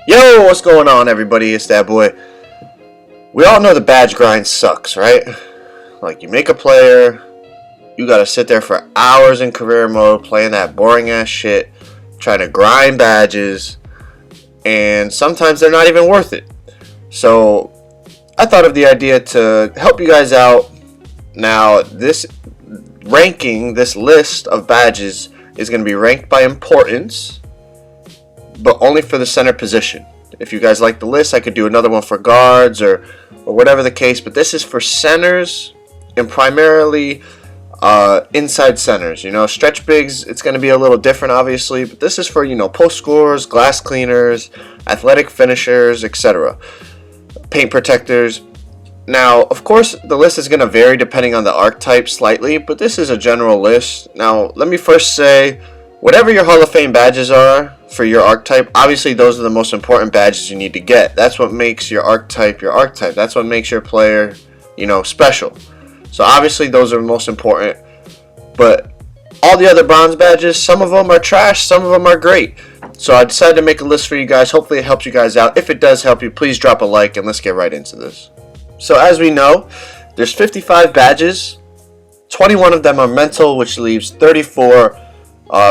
Yo, what's going on, everybody? It's that boy. We all know the badge grind sucks, right? Like, you make a player, you gotta sit there for hours in career mode playing that boring ass shit, trying to grind badges, and sometimes they're not even worth it. So, I thought of the idea to help you guys out. Now, this list of badges is going to be ranked by importance, but only for the center position. If you guys like the list, I could do another one for guards or whatever the case, but this is for centers and primarily inside centers. You know, stretch bigs, it's going to be a little different, obviously, but this is for, you know, post scorers, glass cleaners, athletic finishers, etc. Paint protectors. Now, of course, the list is going to vary depending on the archetype slightly, but this is a general list. Now, let me first say, whatever your Hall of Fame badges are for your archetype, obviously those are the most important badges you need to get. That's what makes your archetype your archetype. That's what makes your player, you know, special. So obviously those are most important, but all the other bronze badges, some of them are trash, some of them are great. So I decided to make a list for you guys. Hopefully it helps you guys out. If it does help you, please drop a like and let's get right into this. So as we know, there's 55 badges. 21 of them are mental, which leaves 34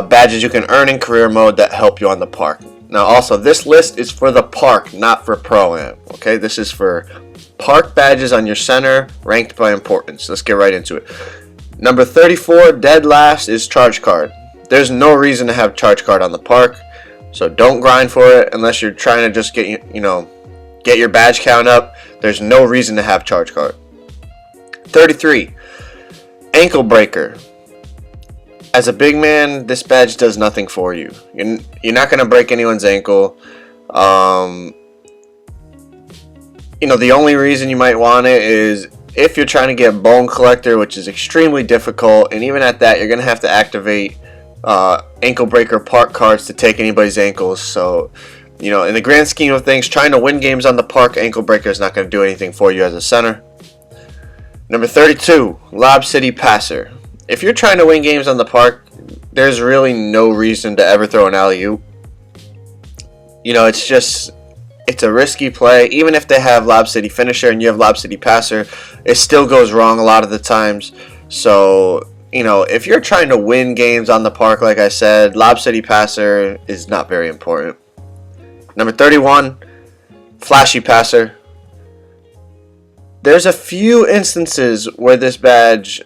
badges you can earn in career mode that help you on the park. Now also, this list is for the park, not for Pro-Am. Okay, this is for park badges on your center, ranked by importance. Let's get right into it. Number 34, dead last, is charge card. There's no reason to have charge card on the park, so don't grind for it unless you're trying to just get get your badge count up. There's no reason to have charge card. 33, ankle breaker. As a big man, this badge does nothing for you. You're not going to break anyone's ankle. You know, the only reason you might want it is if you're trying to get bone collector, which is extremely difficult, and even at that, you're going to have to activate ankle breaker park cards to take anybody's ankles. So, you know, in the grand scheme of things, trying to win games on the park, ankle breaker is not going to do anything for you as a center. Number 32, Lob City Passer. If you're trying to win games on the park, there's really no reason to ever throw an alley-oop. You know, it's a risky play. Even if they have Lob City Finisher and you have Lob City Passer, it still goes wrong a lot of the times. So, you know, if you're trying to win games on the park, like I said, Lob City Passer is not very important. Number 31, Flashy Passer. There's a few instances where this badge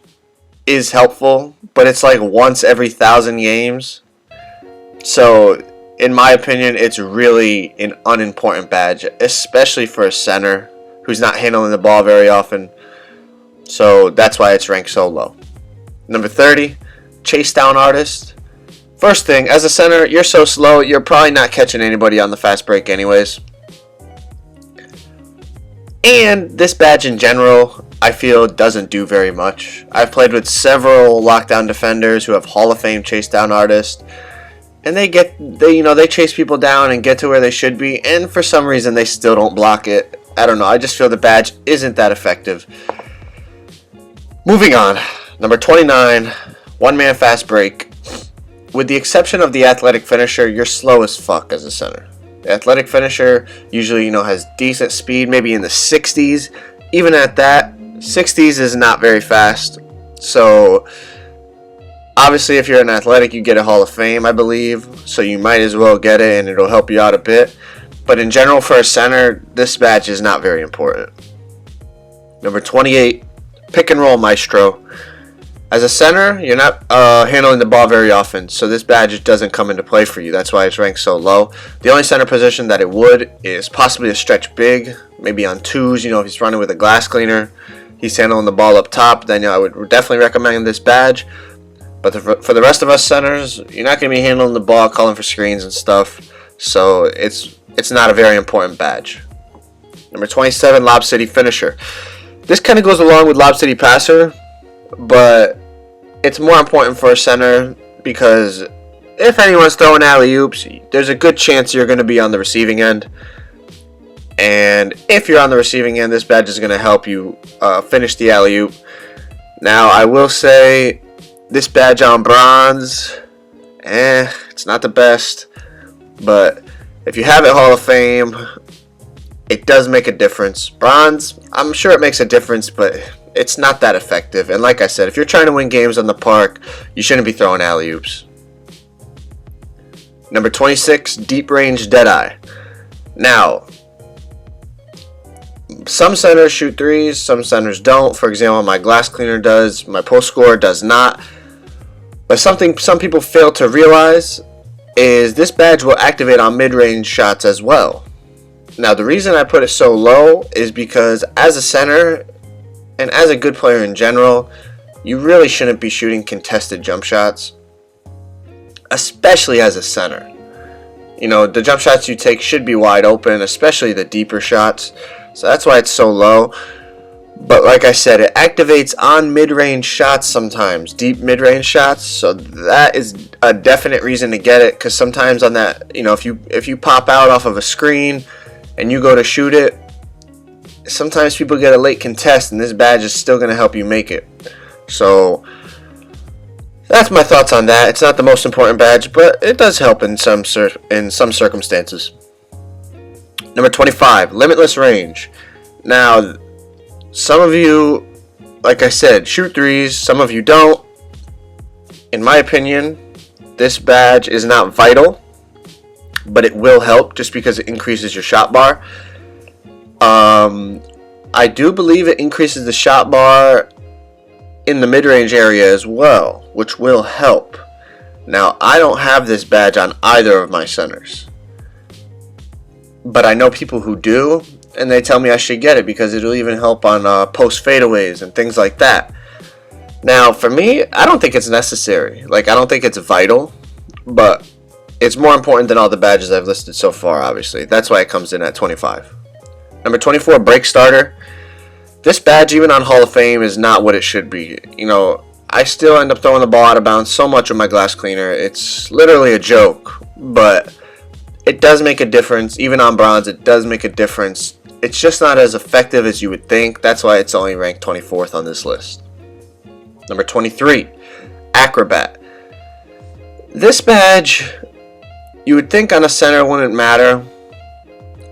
is helpful, but it's like once every 1,000 games. So, in my opinion, it's really an unimportant badge, especially for a center who's not handling the ball very often. So, that's why it's ranked so low. Number 30, Chase Down Artist. First thing, as a center, you're so slow, you're probably not catching anybody on the fast break anyways. And this badge in general, I feel, doesn't do very much. I've played with several lockdown defenders who have Hall of Fame Chase Down Artists, and they chase people down and get to where they should be, and for some reason they still don't block it. I don't know, I just feel the badge isn't that effective. Moving on, number 29, one man fast break. With the exception of the athletic finisher, you're slow as fuck as a center. The athletic finisher usually, you know, has decent speed, maybe in the 60s. Even at that, 60s is not very fast. So, obviously, if you're an athletic, you get a Hall of Fame, I believe. So, you might as well get it, and it'll help you out a bit. But in general, for a center, this badge is not very important. Number 28, Pick and Roll Maestro. As a center, you're not handling the ball very often, so this badge doesn't come into play for you. That's why it's ranked so low. The only center position that it would is possibly a stretch big, maybe on twos. You know, if he's running with a glass cleaner, he's handling the ball up top, then, you know, I would definitely recommend this badge. But for the rest of us centers, you're not going to be handling the ball, calling for screens and stuff, so it's not a very important badge. Number 27, Lob City Finisher. This kind of goes along with Lob City Passer, but it's more important for a center because if anyone's throwing alley-oops, there's a good chance you're going to be on the receiving end. And if you're on the receiving end, this badge is going to help you finish the alley-oop. Now, I will say this badge on bronze, it's not the best, but If you have it Hall of Fame, it does make a difference. Bronze, I'm sure it makes a difference, but it's not that effective. And like I said, if you're trying to win games on the park, you shouldn't be throwing alley-oops. Number 26, Mid-Randge Deadeye. Now, some centers shoot threes, some centers don't. For example, my glass cleaner does, my post scorer does not. But something some people fail to realize is this badge will activate on mid-range shots as well. Now, the reason I put it so low is because as a center and as a good player in general, you really shouldn't be shooting contested jump shots, especially as a center. You know, the jump shots you take should be wide open, especially the deeper shots. So that's why it's so low. But like I said, it activates on mid-range shots sometimes, deep mid-range shots. So that is a definite reason to get it, because sometimes on that, you know, if you pop out off of a screen and you go to shoot it, sometimes people get a late contest, and this badge is still going to help you make it. So that's my thoughts on that. It's not the most important badge, but it does help in some circumstances. Number 25, Limitless Range. Now, some of you, like I said, shoot threes. Some of you don't. In my opinion, this badge is not vital, but it will help just because it increases your shot bar. I do believe it increases the shot bar in the mid-range area as well, which will help. Now, I don't have this badge on either of my centers, but I know people who do, and they tell me I should get it because it'll even help on post fadeaways and things like that. Now, for me, I don't think it's necessary. Like, I don't think it's vital, but it's more important than all the badges I've listed so far, obviously. That's why it comes in at 25. Number 24, Break Starter. This badge, even on Hall of Fame, is not what it should be. You know, I still end up throwing the ball out of bounds so much with my glass cleaner. It's literally a joke, but it does make a difference. Even on bronze, it does make a difference. It's just not as effective as you would think. That's why it's only ranked 24th on this list. Number 23, Acrobat. This badge, you would think on a center wouldn't matter,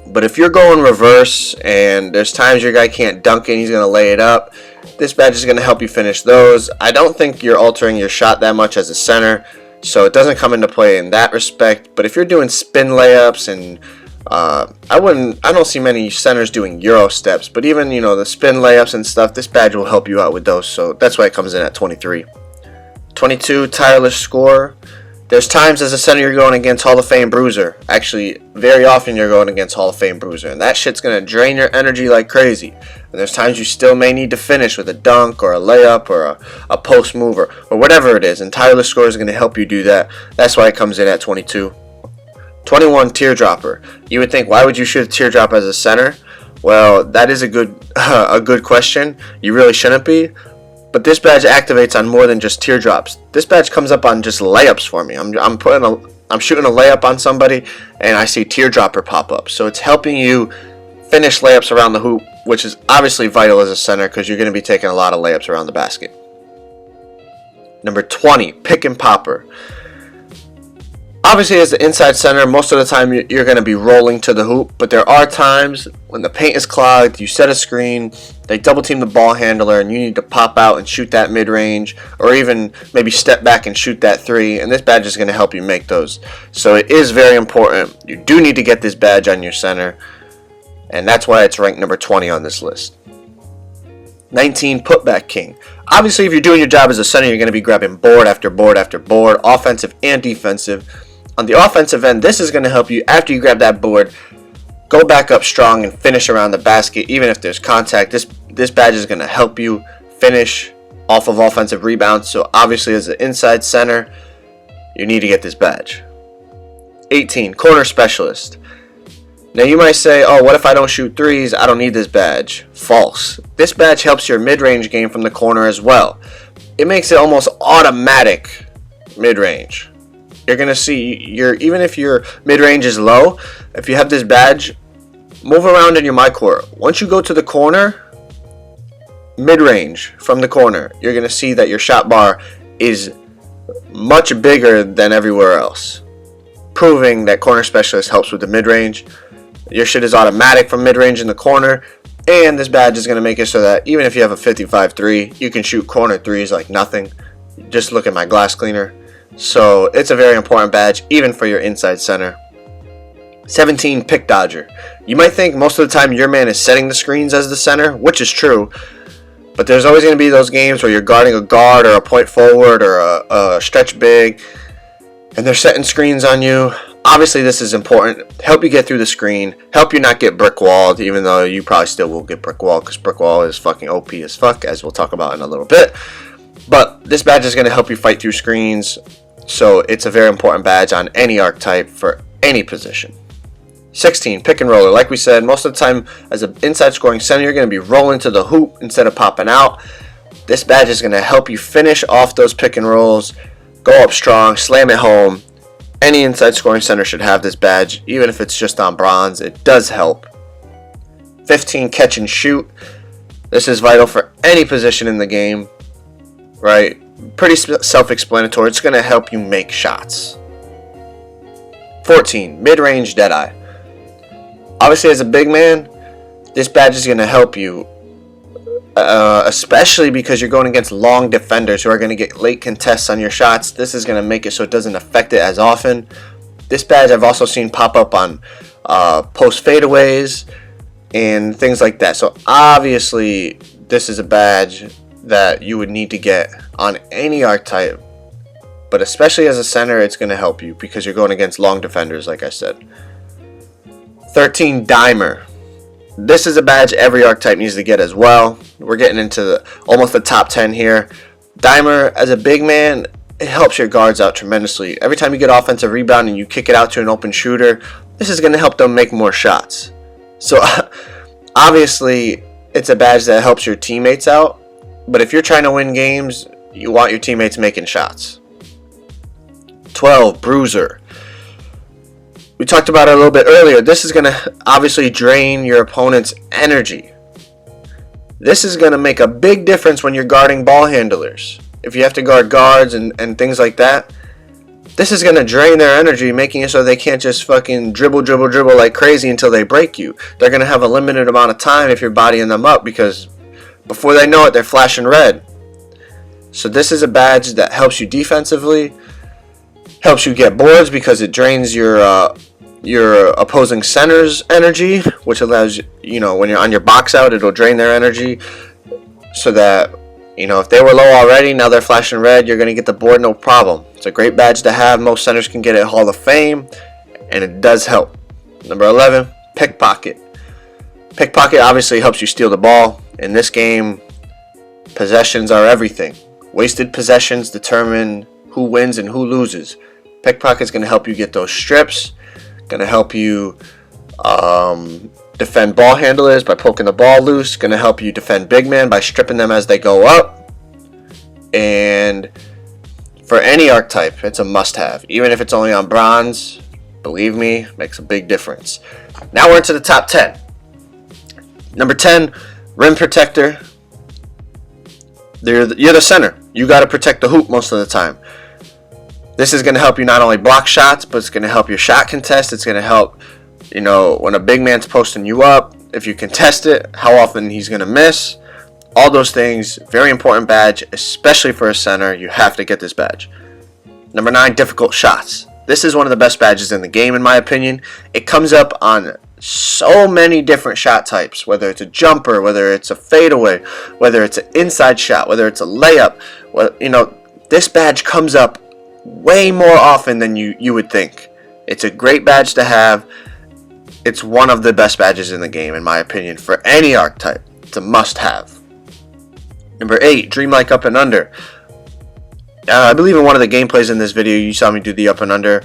but if you're going reverse and there's times your guy can't dunk it, he's going to lay it up, this badge is going to help you finish those. I don't think you're altering your shot that much as a center, so it doesn't come into play in that respect. But if you're doing spin layups and I don't see many centers doing Euro steps, but even, you know, the spin layups and stuff, this badge will help you out with those, so that's why it comes in at 23. 22, Tireless Scorer. There's times as a center you're going against Hall of Fame Bruiser. Actually, very often you're going against Hall of Fame Bruiser, and that shit's going to drain your energy like crazy. And there's times you still may need to finish with a dunk or a layup or a post mover or whatever it is, and Tireless Scorer is going to help you do that. That's why it comes in at 22. 21, Teardropper. You would think, why would you shoot a teardrop as a center? Well, that is a good question. You really shouldn't be. But this badge activates on more than just teardrops. This badge comes up on just layups for me. I'm shooting a layup on somebody, and I see teardropper pop up. So it's helping you finish layups around the hoop, which is obviously vital as a center because you're going to be taking a lot of layups around the basket. Number 20, Pick and Popper. Obviously, as the inside center, most of the time you're going to be rolling to the hoop, but there are times when the paint is clogged, you set a screen, they double team the ball handler, and you need to pop out and shoot that mid-range, or even maybe step back and shoot that three, and this badge is going to help you make those. So it is very important. You do need to get this badge on your center, and that's why it's ranked number 20 on this list. 19, Putback King. Obviously, if you're doing your job as a center, you're going to be grabbing board after board after board, offensive and defensive. On the offensive end, this is going to help you, after you grab that board, go back up strong and finish around the basket. Even if there's contact, this badge is going to help you finish off of offensive rebounds. So obviously, as an inside center, you need to get this badge. 18, Corner Specialist. Now you might say, oh, what if I don't shoot threes? I don't need this badge. False. This badge helps your mid-range game from the corner as well. It makes it almost automatic mid-range. You're going to see, even if your mid-range is low, if you have this badge, move around in your my court. Once you go to the corner, mid-range from the corner, you're going to see that your shot bar is much bigger than everywhere else. proving that Corner Specialist helps with the mid-range. Your shit is automatic from mid-range in the corner, and this badge is going to make it so that even if you have a 55-3, you can shoot corner threes like nothing. Just look at my glass cleaner. So it's a very important badge, even for your inside center. 17, Pick Dodger. You might think most of the time your man is setting the screens as the center, which is true. But there's always going to be those games where you're guarding a guard or a point forward or a stretch big, and they're setting screens on you. Obviously, this is important. Help you get through the screen. Help you not get brick walled, even though you probably still will get brick walled, because brick wall is fucking OP as fuck, as we'll talk about in a little bit. But this badge is going to help you fight through screens, so it's a very important badge on any archetype for any position. 16, Pick and Roller. Like we said, most of the time as an inside scoring center, you're going to be rolling to the hoop instead of popping out. This badge is going to help you finish off those pick and rolls, go up strong, slam it home. Any inside scoring center should have this badge, even if it's just on bronze. It does help. 15, Catch and Shoot. This is vital for any position in the game, right? Pretty self-explanatory. It's going to help you make shots. 14, Mid-Randge Deadeye. Obviously, as a big man, this badge is going to help you, especially because you're going against long defenders who are going to get late contests on your shots. This is going to make it so it doesn't affect it as often. This badge I've also seen pop up on post fadeaways and things like that. So obviously, this is a badge that you would need to get on any archetype, but especially as a center, it's going to help you because you're going against long defenders, like I said. 13, Dimer. This is a badge every archetype needs to get as well. We're getting into almost the top 10 here. Dimer, as a big man, it helps your guards out tremendously. Every time you get offensive rebound and you kick it out to an open shooter, this is going to help them make more shots. So obviously, it's a badge that helps your teammates out. But if you're trying to win games, you want your teammates making shots. 12, Bruiser. We talked about it a little bit earlier. This is going to obviously drain your opponent's energy. This is going to make a big difference when you're guarding ball handlers. If you have to guard guards and things like that, this is going to drain their energy, making it so they can't just fucking dribble like crazy until they break you. They're going to have a limited amount of time if you're bodying them up, because before they know it, they're flashing red. So this is a badge that helps you defensively, helps you get boards because it drains your opposing center's energy, which allows you know, when you're on your box out, it'll drain their energy, so that, you know, if they were low already, now they're flashing red, you're going to get the board no problem. It's a great badge to have. Most centers can get it Hall of Fame, and it does help. Number 11, Pickpocket. Pickpocket obviously helps you steal the ball. In this game, possessions are everything. Wasted possessions determine who wins and who loses. Pickpocket's going to help you get those strips, going to help you defend ball handlers by poking the ball loose, going to help you defend big men by stripping them as they go up. And for any archetype, it's a must-have. Even if it's only on bronze, believe me, makes a big difference. Now we're into the top 10. Number 10, Rim Protector. You're the center. You got to protect the hoop most of the time. This is going to help you not only block shots, but it's going to help your shot contest. It's going to help, you know, when a big man's posting you up, if you contest it, how often he's going to miss. All those things, very important badge, especially for a center. You have to get this badge. Number 9, Difficult Shots. This is one of the best badges in the game, in my opinion. It comes up on so many different shot types, whether it's a jumper, whether it's a fadeaway, whether it's an inside shot, whether it's a layup. Well, you know, this badge comes up way more often than you would think. It's a great badge to have. It's one of the best badges in the game, in my opinion, for any archetype. It's a must-have. Number 8, Dreamlike Up and Under. I believe in one of the gameplays in this video, you saw me do the up and under.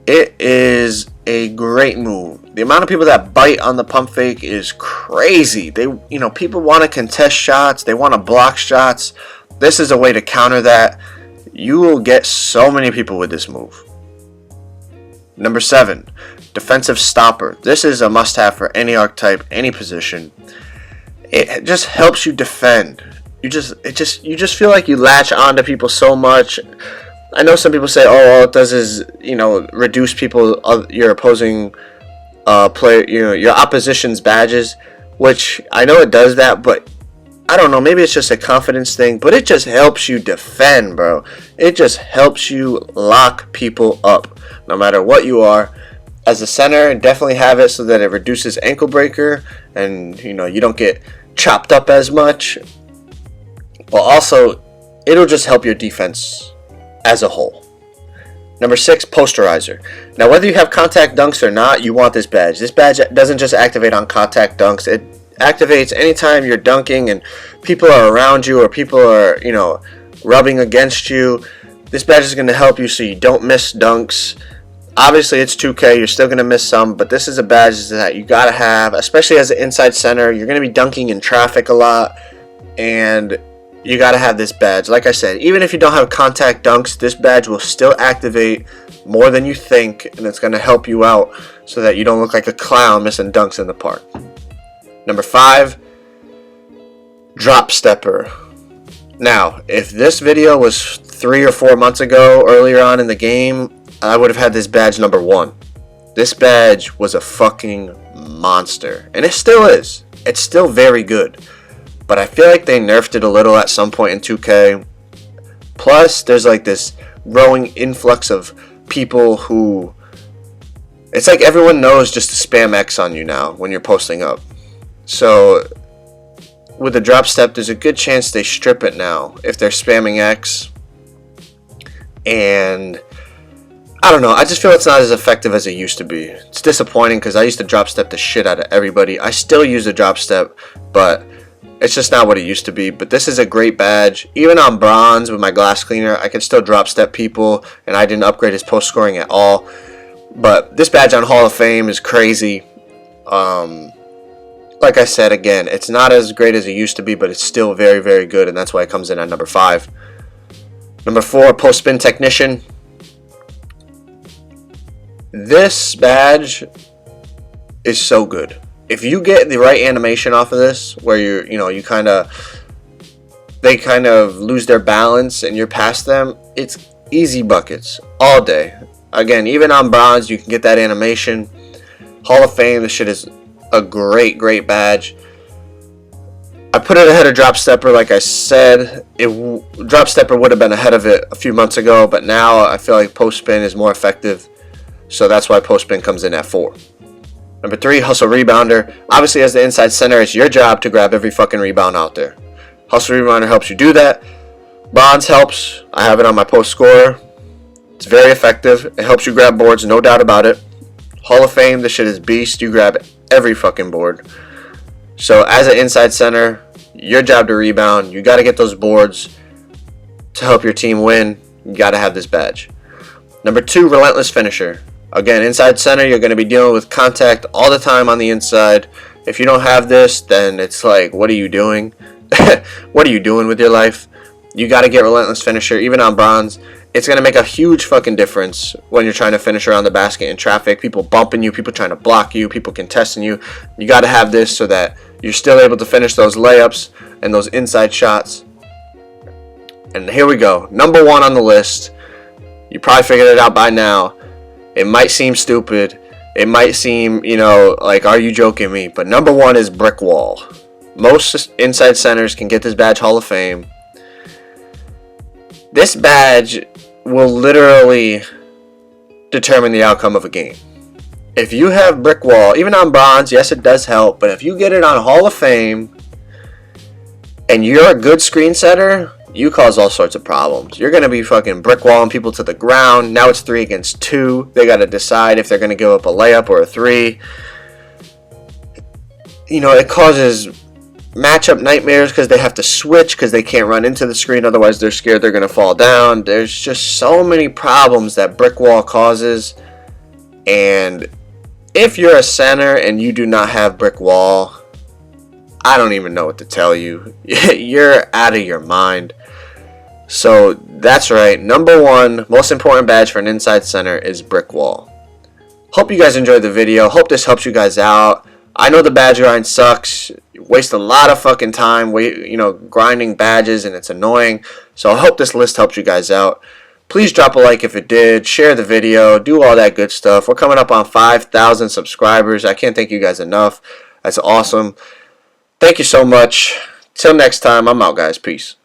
It is a great move. The amount of people that bite on the pump fake is crazy. People want to contest shots. They want to block shots. This is a way to counter that. You will get so many people with this move. Number 7, Defensive Stopper. This is a must-have for any archetype, any position. It just helps you defend. You just feel like you latch onto people so much. I know some people say, oh, all it does is, you know, reduce people, your opposing player, you know, your opposition's badges, which I know it does that, but I don't know, maybe it's just a confidence thing, but it just helps you defend, bro. It just helps you lock people up, no matter what you are. As a center, definitely have it so that it reduces ankle breaker, and you know, you don't get chopped up as much. But also, it'll just help your defense as a whole. Number 6, Posterizer. Now, whether you have contact dunks or not, you want this badge. This badge doesn't just activate on contact dunks. It activates anytime you're dunking and people are around you or people are, you know, rubbing against you. This badge is going to help you so you don't miss dunks. Obviously, it's 2K. You're still going to miss some, but this is a badge that you got to have, especially as an inside center. You're going to be dunking in traffic a lot, and you got to have this badge. Like I said, even if you don't have contact dunks, this badge will still activate more than you think, and it's going to help you out so that you don't look like a clown missing dunks in the park. Number 5, Drop Stepper. Now, if this video was 3 or 4 months ago, earlier on in the game, I would have had this badge number 1. This badge was a fucking monster, and it still is. It's still very good. But I feel like they nerfed it a little at some point in 2K. Plus, there's like this growing influx of people who... It's like everyone knows just to spam X on you now when you're posting up. So, with the drop step, there's a good chance they strip it now if they're spamming X. And... I don't know, I just feel it's not as effective as it used to be. It's disappointing because I used to drop step the shit out of everybody. I still use the drop step, but... it's just not what it used to be. But this is a great badge. Even on bronze with my glass cleaner, I can still drop step people, and I didn't upgrade his post scoring at all. But this badge on Hall of Fame is crazy. Like I said, again, it's not as great as it used to be, but it's still very, very good, and that's why it comes in at number 5. Number 4, Post Spin Technician. This badge is so good. If you get the right animation off of this, where they kind of lose their balance and you're past them, it's easy buckets all day. Again, even on bronze, you can get that animation. Hall of Fame, this shit is a great, great badge. I put it ahead of Drop Stepper, like I said. Drop Stepper would have been ahead of it a few months ago, but now I feel like Post Spin is more effective. So that's why Post Spin comes in at 4. Number 3, Hustle Rebounder. Obviously, as the inside center, it's your job to grab every fucking rebound out there. Hustle Rebounder helps you do that. Bronze helps. I have it on my post scorer. It's very effective. It helps you grab boards, no doubt about it. Hall of Fame, this shit is beast. You grab every fucking board. So as an inside center, your job to rebound. You got to get those boards to help your team win. You got to have this badge. Number 2, Relentless Finisher. Again, inside center, you're going to be dealing with contact all the time on the inside. If you don't have this, then it's like, what are you doing? What are you doing with your life? You got to get Relentless Finisher, even on bronze. It's going to make a huge fucking difference when you're trying to finish around the basket in traffic. People bumping you, people trying to block you, people contesting you. You got to have this so that you're still able to finish those layups and those inside shots. And here we go. Number 1 on the list. You probably figured it out by now. It might seem stupid. It might seem, like, are you joking me? But number 1 is Brick Wall. Most inside centers can get this badge Hall of Fame. This badge will literally determine the outcome of a game. If you have Brick Wall, even on bronze, yes, it does help. But if you get it on Hall of Fame and you're a good screen setter, you cause all sorts of problems. You're going to be fucking brick walling people to the ground. Now it's 3 against 2. They got to decide if they're going to give up a layup or a 3. It causes matchup nightmares because they have to switch because they can't run into the screen. Otherwise, they're scared they're going to fall down. There's just so many problems that brick wall causes. And if you're a center and you do not have brick wall, I don't even know what to tell you. You're out of your mind. So that's right. Number 1 most important badge for an inside center is Brick Wall. Hope you guys enjoyed the video. Hope this helps you guys out. I know the badge grind sucks. You waste a lot of fucking time grinding badges, and it's annoying. So I hope this list helps you guys out. Please drop a like if it did. Share the video. Do all that good stuff. We're coming up on 5,000 subscribers. I can't thank you guys enough. That's awesome. Thank you so much. Till next time, I'm out, guys. Peace.